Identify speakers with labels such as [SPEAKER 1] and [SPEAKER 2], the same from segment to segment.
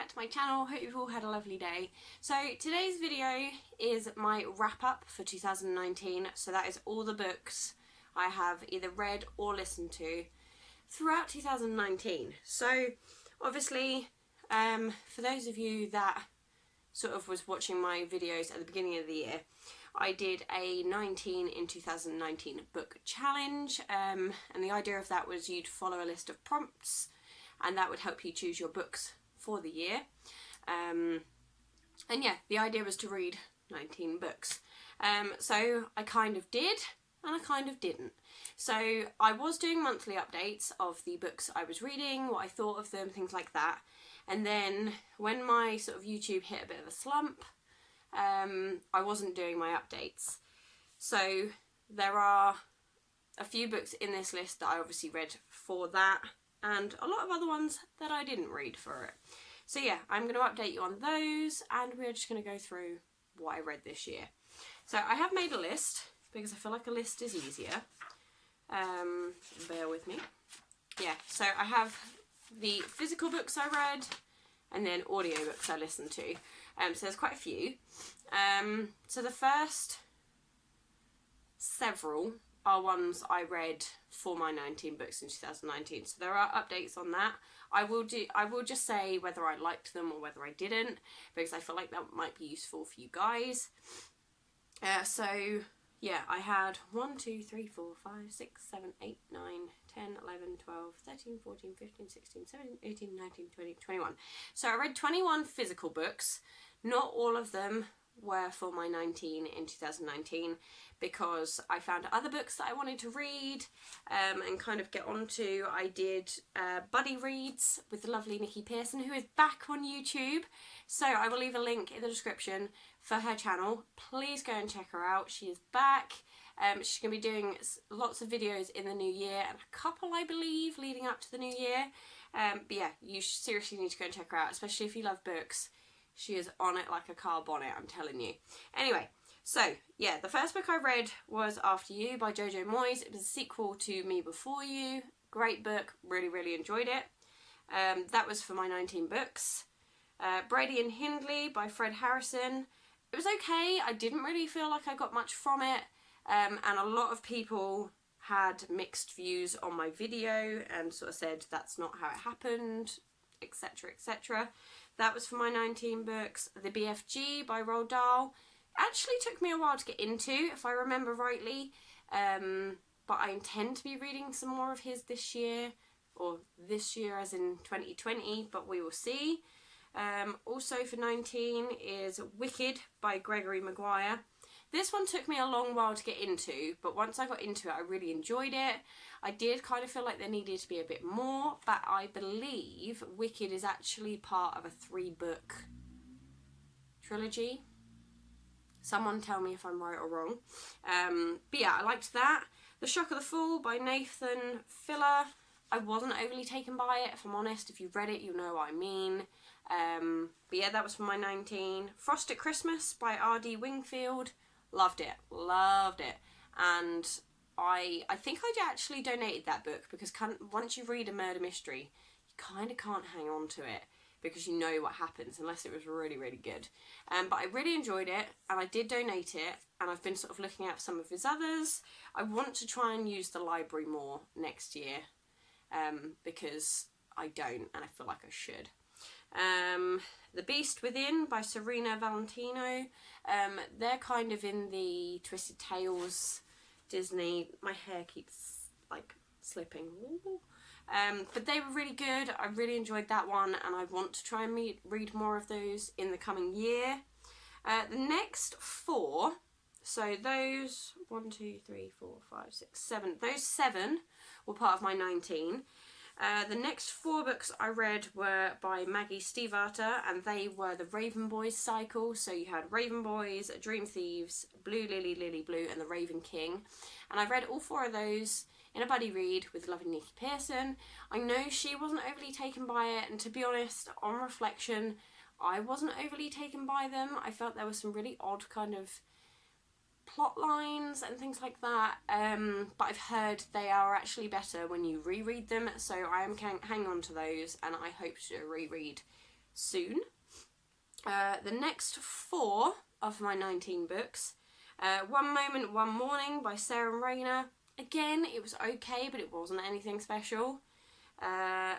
[SPEAKER 1] back to my channel. Hope you've all had a lovely day. So today's video is my wrap up for 2019. So that is all the books I have either read or listened to throughout 2019. So obviously for those of you that sort of was watching my videos at the beginning of the year, I did a 19 in 2019 book challenge, and the idea of that was you'd follow a list of prompts and that would help you choose your books for the year. And yeah, the idea was to read 19 books. So I kind of did and I kind of didn't. So I was doing monthly updates of the books I was reading, what I thought of them, things like that. And then when my sort of YouTube hit a bit of a slump, I wasn't doing my updates. So there are a few books in this list that I obviously read for that, and a lot of other ones that I didn't read for it. So yeah, I'm going to update you on those, and we're just going to go through what I read this year. So I have made a list because I feel like a list is easier. Bear with me. Yeah, so I have the physical books I read and then audiobooks I listened to. So there's quite a few. So the first several are ones I read for my 19 books in 2019. So there are updates on that. I will just say whether I liked them or whether I didn't, because I feel like that might be useful for you guys. So yeah, I had 1, 2, 3, 4, 5, 6, 7, 8, 9, 10, 11, 12, 13, 14, 15, 16, 17, 18, 19, 20, 21. So I read 21 physical books. Not all of them were for my 19 in 2019 because I found other books that I wanted to read and kind of get onto. I did buddy reads with the lovely Nikki Pearson, who is back on YouTube. So I will leave a link in the description for her channel. Please go and check her out. She is back. She's going to be doing lots of videos in the new year, and a couple, I believe, leading up to the new year. But yeah, you seriously need to go and check her out, especially if you love books. She is on it like a car bonnet, I'm telling you. Anyway, so yeah, the first book I read was After You by Jojo Moyes. It was a sequel to Me Before You. Great book, really, really enjoyed it. That was for my 19 books. Brady and Hindley by Fred Harrison. It was okay. I didn't really feel like I got much from it. And a lot of people had mixed views on my video and sort of said that's not how it happened, etc, etc. That was for my 19 books. The BFG by Roald Dahl actually took me a while to get into, if I remember rightly, but I intend to be reading some more of his this year, or this year as in 2020, but we will see. Also for 19 is Wicked by Gregory Maguire. This one took me a long while to get into, but once I got into it, I really enjoyed it. I did kind of feel like there needed to be a bit more, but I believe Wicked is actually part of a 3-book trilogy. Someone tell me if I'm right or wrong. But yeah, I liked that. The Shock of the Fall by Nathan Filler. I wasn't overly taken by it, if I'm honest. If you've read it, you'll know what I mean. But yeah, that was for my 19. Frost at Christmas by R.D. Wingfield. Loved it, and I think I actually donated that book because once you read a murder mystery, you kind of can't hang on to it because you know what happens unless it was really, really good. But I really enjoyed it, and I did donate it, and I've been sort of looking at some of his others. I want to try and use the library more next year because I don't, and I feel like I should. The Beast Within by Serena Valentino. They're kind of in the Twisted Tales Disney. My hair keeps like slipping. But they were really good. I really enjoyed that one, and I want to try and read more of those in the coming year. The next 4, so those 1, 2, 3, 4, 5, 6, 7, those 7 were part of my 19. The next 4 books I read were by Maggie Stiefvater, and they were the Raven Boys cycle. So you had Raven Boys, Dream Thieves, Blue Lily, Lily Blue, and The Raven King. And I read all 4 of those in a buddy read with lovely Nikki Pearson. I know she wasn't overly taken by it, and to be honest, on reflection, I wasn't overly taken by them. I felt there was some really odd kind of plot lines and things like that, but I've heard they are actually better when you reread them, so I am hanging on to those, and I hope to reread soon. The next 4 of my 19 books. One Moment, One Morning by Sarah and Raina. Again, it was okay, but it wasn't anything special.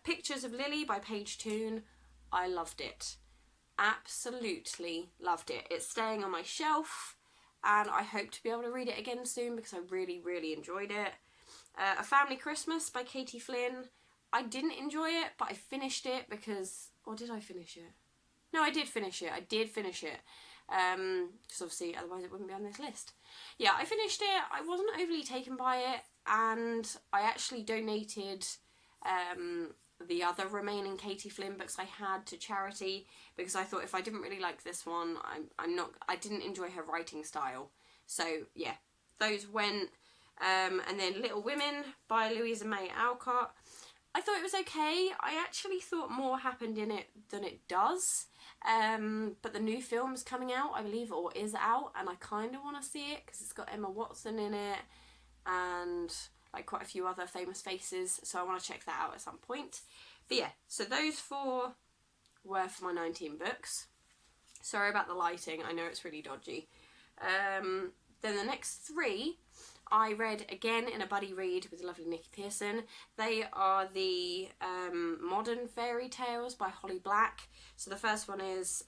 [SPEAKER 1] Pictures of Lily by Paige Toon. I loved it. Absolutely loved it. It's staying on my shelf, and I hope to be able to read it again soon because I really, really enjoyed it. A Family Christmas by Katie Flynn. I didn't enjoy it, but I finished it because... Or did I finish it? No, I did finish it. Because obviously otherwise it wouldn't be on this list. Yeah, I finished it. I wasn't overly taken by it, and I actually donated the other remaining Katie Flynn books I had to charity because I thought if I didn't really like this one, I didn't enjoy her writing style. So yeah, those went. And then Little Women by Louisa May Alcott. I thought it was okay. I actually thought more happened in it than it does. But the new film's coming out, I believe, or is out, and I kind of want to see it because it's got Emma Watson in it and like quite a few other famous faces, so I want to check that out at some point. But yeah, so those 4 were for my 19 books. Sorry about the lighting, I know it's really dodgy. Then the next 3 I read again in a buddy read with the lovely Nikki Pearson. They are the Modern Fairy Tales by Holly Black. So the first one is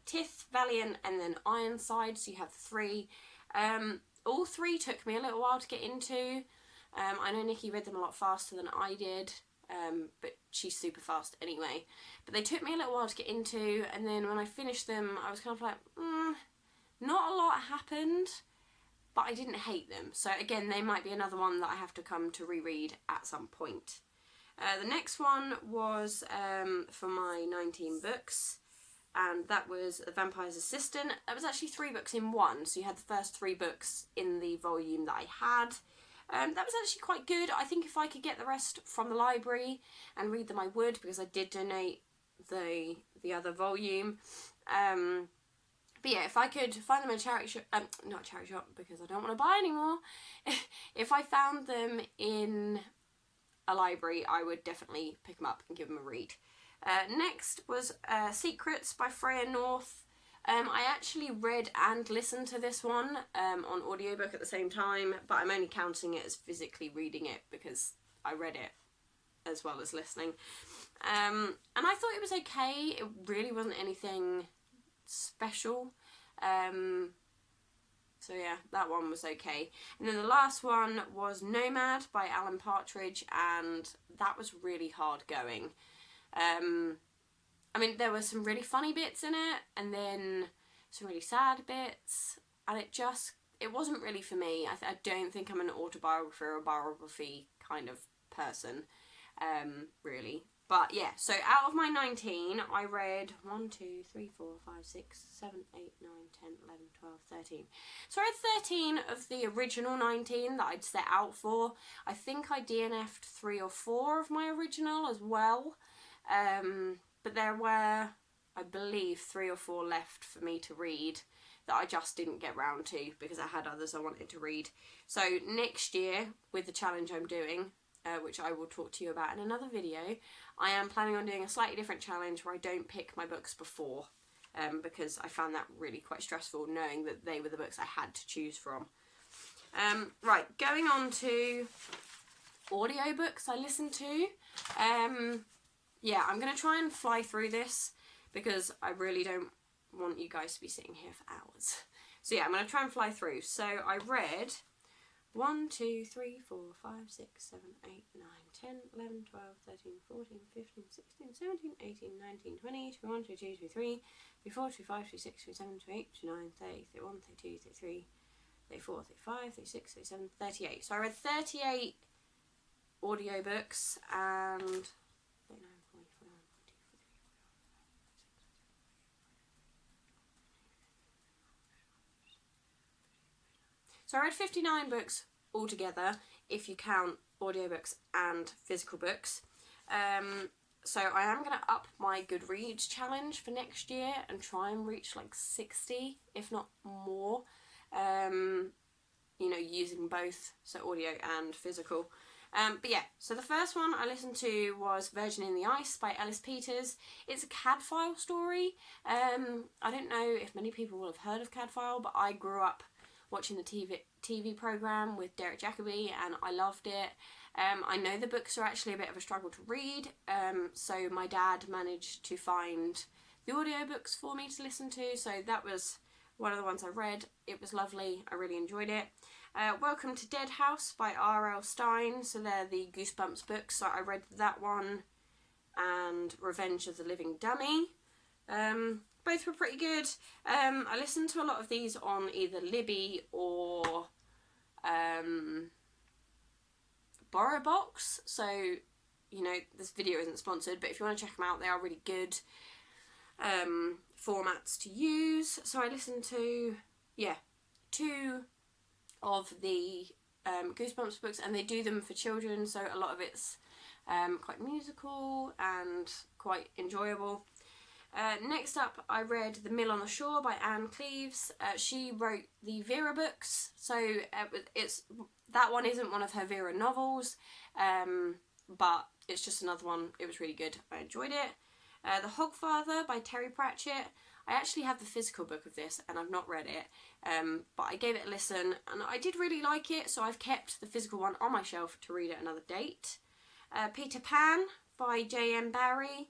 [SPEAKER 1] Tith, Valiant, and then Ironside. So you have 3. All 3 took me a little while to get into. I know Nikki read them a lot faster than I did, but she's super fast anyway. But they took me a little while to get into, and then when I finished them, I was kind of like, not a lot happened. But I didn't hate them. So again, they might be another one that I have to come to reread at some point. The next one was for my 19 books, and that was The Vampire's Assistant. That was actually 3 books in one, so you had the first 3 books in the volume that I had. That was actually quite good. I think if I could get the rest from the library and read them, I would, because I did donate the other volume. But yeah, if I could find them in a charity shop, not a charity shop because I don't want to buy anymore. If I found them in a library, I would definitely pick them up and give them a read. Next was Secrets by Freya North. I actually read and listened to this one on audiobook at the same time, but I'm only counting it as physically reading it because I read it as well as listening. And I thought it was okay. It really wasn't anything special. So yeah, that one was okay. And then the last one was Nomad by Alan Partridge, and that was really hard going. I mean, there were some really funny bits in it, and then some really sad bits, and it wasn't really for me. I don't think I'm an autobiography or a biography kind of person, really. But yeah, so out of my 19, I read 1, 2, 3, 4, 5, 6, 7, 8, 9, 10, 11, 12, 13. So I read 13 of the original 19 that I'd set out for. I think I DNF'd 3 or 4 of my original as well. But there were, I believe, 3 or 4 left for me to read that I just didn't get round to because I had others I wanted to read. So next year, with the challenge I'm doing, which I will talk to you about in another video, I am planning on doing a slightly different challenge where I don't pick my books before, because I found that really quite stressful knowing that they were the books I had to choose from. Right, going on to audiobooks I listened to. Yeah, I'm going to try and fly through this because I really don't want you guys to be sitting here for hours. So yeah, I'm going to try and fly through. So I read 1, 2, 3, 4, 5, 6, 7, 8, 9, 10, 11, 12, 13, 14, 15, 16, 17, 18, 19, 20, 21, 22, 23, 24, 25, 26, 27, 28, 29, 30, 31, 32, 33, 34, 35, 36, 37, 38. So I read 38 audiobooks and... So I read 59 books altogether, if you count audiobooks and physical books. So I am going to up my Goodreads challenge for next year and try and reach like 60, if not more, you know, using both, so audio and physical. But yeah, so the first one I listened to was Virgin in the Ice by Ellis Peters. It's a Cadfael story. I don't know if many people will have heard of Cadfael, but I grew up watching the TV programme with Derek Jacobi, and I loved it. I know the books are actually a bit of a struggle to read, so my dad managed to find the audiobooks for me to listen to, so that was one of the ones I read. It was lovely. I really enjoyed it. Welcome to Dead House by R.L. Stein. So they're the Goosebumps books. So I read that one and Revenge of the Living Dummy. Both were pretty good. I listened to a lot of these on either Libby or BorrowBox. So, you know, this video isn't sponsored, but if you want to check them out, they are really good formats to use. So I listened to, yeah, 2 of the Goosebumps books, and they do them for children, so a lot of it's quite musical and quite enjoyable. Next up, I read The Mill on the Shore by Anne Cleeves. She wrote the Vera books, so that one isn't one of her Vera novels, but it's just another one. It was really good. I enjoyed it. The Hogfather by Terry Pratchett. I actually have the physical book of this and I've not read it, but I gave it a listen and I did really like it, so I've kept the physical one on my shelf to read at another date. Peter Pan by J.M. Barrie.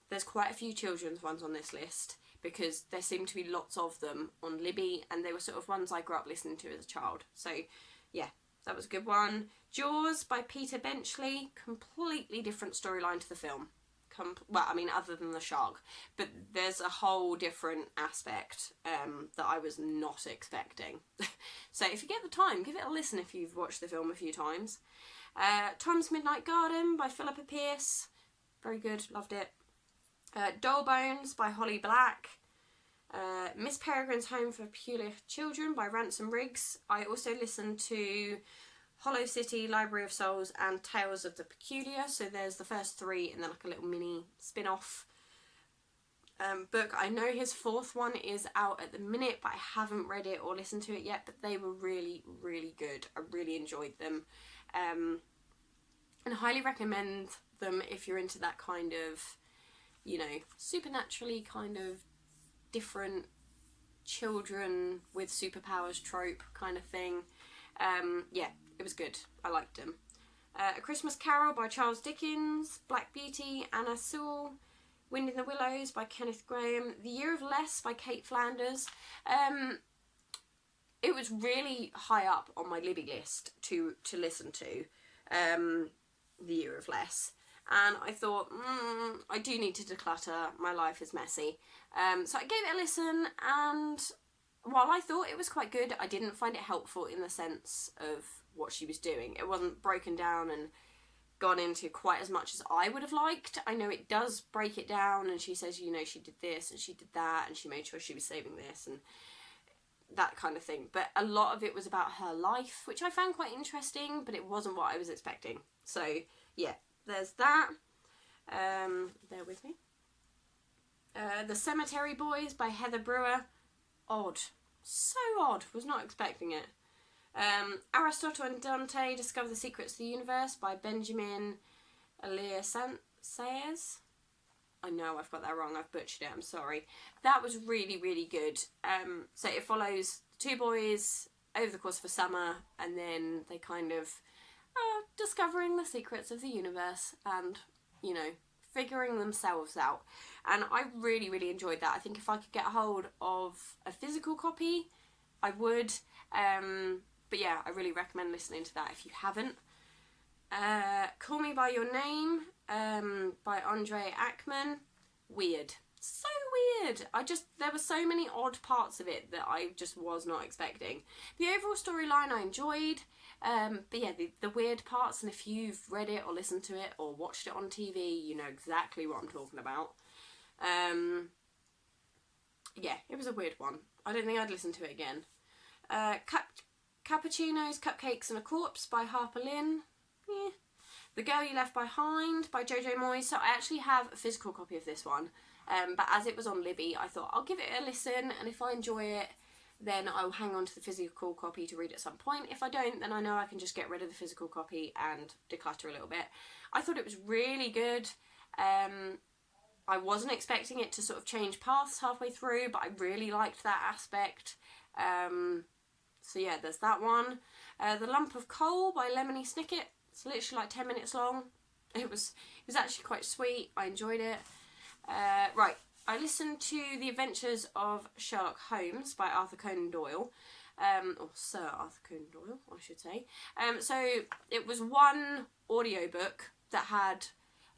[SPEAKER 1] There's quite a few children's ones on this list because there seem to be lots of them on Libby, and they were sort of ones I grew up listening to as a child. So yeah, that was a good one. Jaws by Peter Benchley. Completely different storyline to the film. Well, I mean, other than the shark, but there's a whole different aspect that I was not expecting. So if you get the time, give it a listen if you've watched the film a few times. Tom's Midnight Garden by Philippa Pierce. Very good, loved it. Doll Bones by Holly Black. Miss Peregrine's Home for Peculiar Children by Ransom Riggs. I also listened to Hollow City, Library of Souls, and Tales of the Peculiar. So there's the first 3 and then like a little mini spin-off book. I know his 4th one is out at the minute, but I haven't read it or listened to it yet, but they were really, really good. I really enjoyed them. And highly recommend them if you're into that kind of, you know, supernaturally kind of different children with superpowers trope kind of thing. Yeah, it was good. I liked them. A Christmas Carol by Charles Dickens, Black Beauty, Anna Sewell, Wind in the Willows by Kenneth Grahame, The Year of Less by Kate Flanders. It was really high up on my Libby list to listen to, The Year of Less. And I thought, I do need to declutter, my life is messy. So I gave it a listen, and while I thought it was quite good, I didn't find it helpful in the sense of what she was doing. It wasn't broken down and gone into quite as much as I would have liked. I know it does break it down, and she says, you know, she did this and she did that, and she made sure she was saving this and that kind of thing. But a lot of it was about her life, which I found quite interesting, but it wasn't what I was expecting. So yeah, there's that. Bear with me. The Cemetery Boys by Heather Brewer. Odd. So odd. Was not expecting it. Aristotle and Dante Discover the Secrets of the Universe by Benjamin Elia Sayers. I know I've got that wrong. I've butchered it. I'm sorry. That was really, really good. So it follows 2 boys over the course of a summer, and then they kind of are discovering the secrets of the universe and, you know, figuring themselves out. And I really, really enjoyed that. I think if I could get a hold of a physical copy, I would. But yeah, I really recommend listening to that if you haven't. Call Me By Your Name by Andre Ackman. Weird. So weird. There were so many odd parts of it that I just was not expecting. The overall storyline I enjoyed. But yeah, the weird parts, and if you've read it or listened to it or watched it on TV, you know exactly what I'm talking about. Yeah, it was a weird one. I don't think I'd listen to it again. Cappuccinos, Cupcakes and a Corpse by Harper Lynn. Yeah. The Girl You Left Behind by Jojo Moyes. So I actually have a physical copy of this one. But as it was on Libby, I thought I'll give it a listen, and if I enjoy it, then I'll hang on to the physical copy to read at some point. If I don't, then I know I can just get rid of the physical copy and declutter a little bit. I thought it was really good. I wasn't expecting it to sort of change paths halfway through, but I really liked that aspect. So yeah, there's that one. The Lump of Coal by Lemony Snicket. It's literally like 10 minutes long. It was actually quite sweet. I enjoyed it. Right, I listened to The Adventures of Sherlock Holmes by Arthur Conan Doyle. Or Sir Arthur Conan Doyle, I should say. So it was one audiobook that had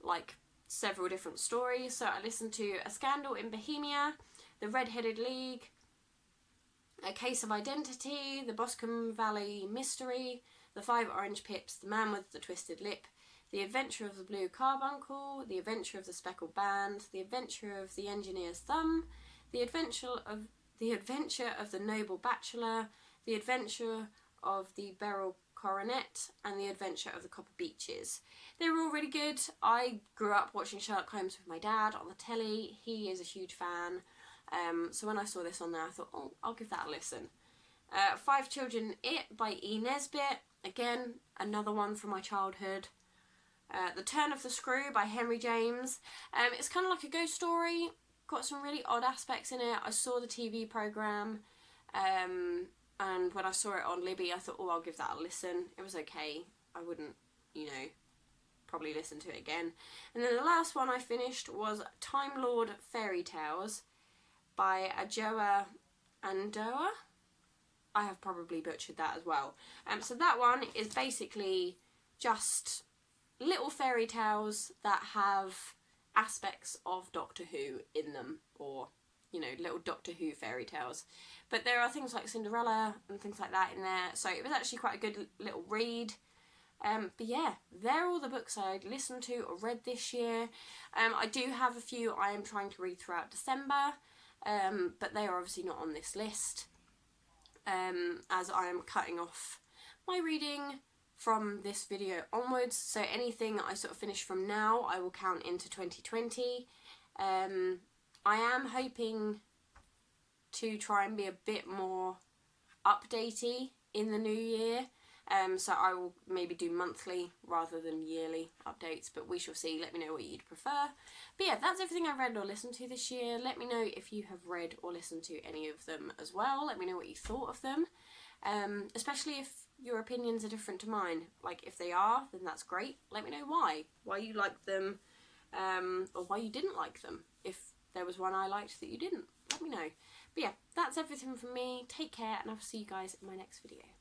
[SPEAKER 1] like several different stories. So I listened to A Scandal in Bohemia, The Red-Headed League, A Case of Identity, The Boscombe Valley Mystery, The Five Orange Pips, The Man with the Twisted Lip, The Adventure of the Blue Carbuncle, The Adventure of the Speckled Band, The Adventure of the Engineer's Thumb, The Adventure of the Noble Bachelor, The Adventure of the Beryl Coronet, and The Adventure of the Copper Beeches. They were all really good. I grew up watching Sherlock Holmes with my dad on the telly. He is a huge fan. So when I saw this on there, I thought, oh, I'll give that a listen. Five Children It by E. Nesbit. Again, another one from my childhood. The Turn of the Screw by Henry James. It's kind of like a ghost story. Got some really odd aspects in it. I saw the TV programme. And when I saw it on Libby, I thought, oh, I'll give that a listen. It was okay. I wouldn't, probably listen to it again. And then the last one I finished was Time Lord Fairy Tales by Adjoa Andoa. I have probably butchered that as well. So that one is basically just little fairy tales that have aspects of Doctor Who in them, or little Doctor Who fairy tales. But there are things like Cinderella and things like that in there, so it was actually quite a good little read. But yeah, they're all the books I listened to or read this year. I do have a few I am trying to read throughout December, but they are obviously not on this list, as I am cutting off my reading from this video onwards. So anything that I sort of finish from now, I will count into 2020. I am hoping to try and be a bit more updatey in the new year. So I will maybe do monthly rather than yearly updates, but we shall see. Let me know what you'd prefer. But yeah, that's everything I read or listened to this year. Let me know if you have read or listened to any of them as well. Let me know what you thought of them, especially if your opinions are different to mine. Like, if they are, then that's great. Let me know why you liked them, or why you didn't like them. If there was one I liked that you didn't, let me know. But yeah, that's everything from me. Take care, and I'll see you guys in my next video.